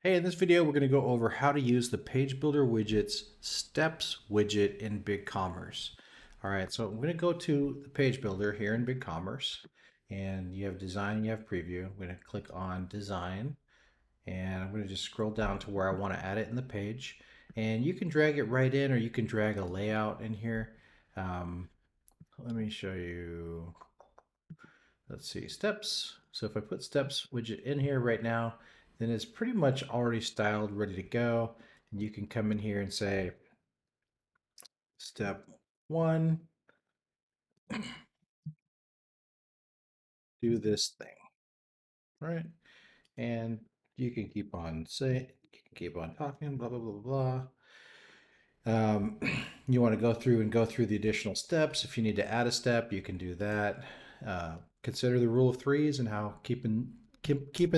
Hey, in this video, we're going to go over how to use the Page Builder Widgets Steps widget in BigCommerce. All right, so I'm going to go to the Page Builder here in BigCommerce, and you have Design and you have Preview. I'm going to click on Design, and I'm going to just scroll down to where I want to add it in the page. And you can drag it right in, or you can drag a layout in here. Um, Let me show you. Let's see, steps. So if I put steps widget in here right now, then it's pretty much already styled, ready to go. And you can come in here and say, step one, do this thing, right? And you can keep on talking, blah, blah, blah, blah. You want to go through the additional steps. If you need to add a step, you can do that. Consider the rule of threes and how keeping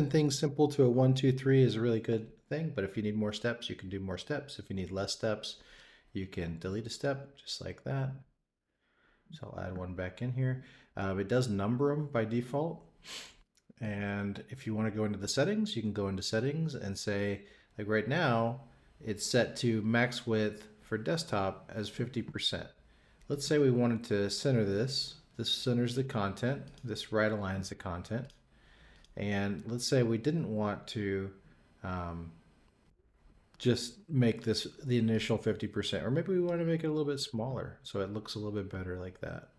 things simple to a 1, 2, 3 is a really good thing. But if you need more steps, you can do more steps. If you need less steps, you can delete a step just like that. So I'll add one back in here. It does number them by default. And if you want to go into the settings, you can go into settings and say, like right now, it's set to max width for desktop as 50%. Let's say we wanted to center this. This centers the content. This right aligns the content. And let's say we didn't want to um, just make this the initial 50%, or maybe we want to make it a little bit smaller so it looks a little bit better like that.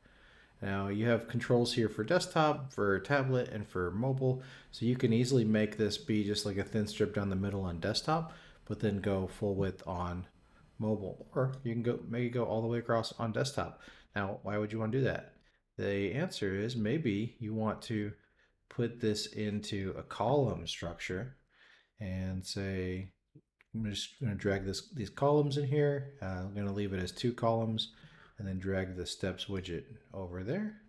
Now you have controls here for desktop, for tablet, and for mobile. So you can easily make this be just like a thin strip down the middle on desktop, but then go full width on mobile. Or you can make it go all the way across on desktop. Now, why would you want to do that? The answer is maybe you want to put this into a column structure and say, I'm just going to drag these columns in here. I'm going to leave it as 2 columns and then drag the steps widget over there.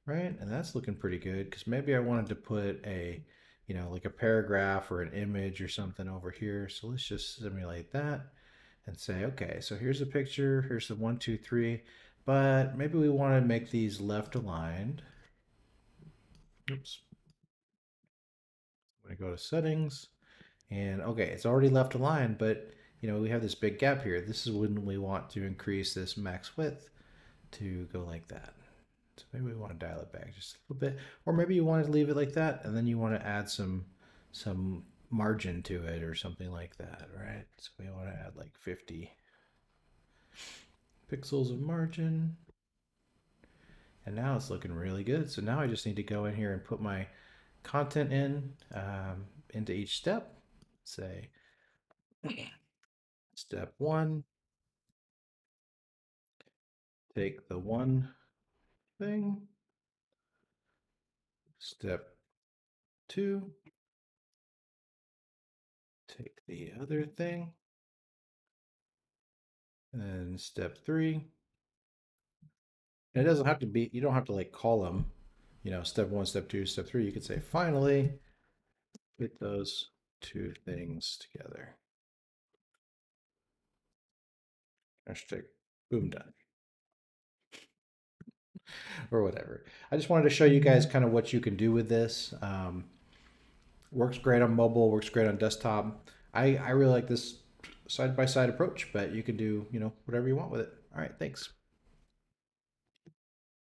Right, and that's looking pretty good because maybe I wanted to put a, like a paragraph or an image or something over here. So let's just simulate that and say, okay, so here's a picture, here's the 1, 2, 3, but maybe we want to make these left aligned. Oops. I'm going to go to settings and okay, it's already left aligned, but we have this big gap here. This is when we want to increase this max width to go like that. So maybe we want to dial it back just a little bit, or maybe you want to leave it like that, and then you want to add some margin to it or something like that, right? So we want to add like 50 pixels of margin, and now it's looking really good. So now I just need to go in here and put my content in into each step. Say step one, take the one thing. Step two, take the other thing. And then step three. And it doesn't have to be, you don't have to like call them, step one, step two, step three. You could say, finally, put those two things together. Hashtag boom done. Or whatever. I just wanted to show you guys kind of what you can do with this. Works great on mobile, works great on desktop. I really like this side by side approach, but you can do, whatever you want with it. All right, thanks.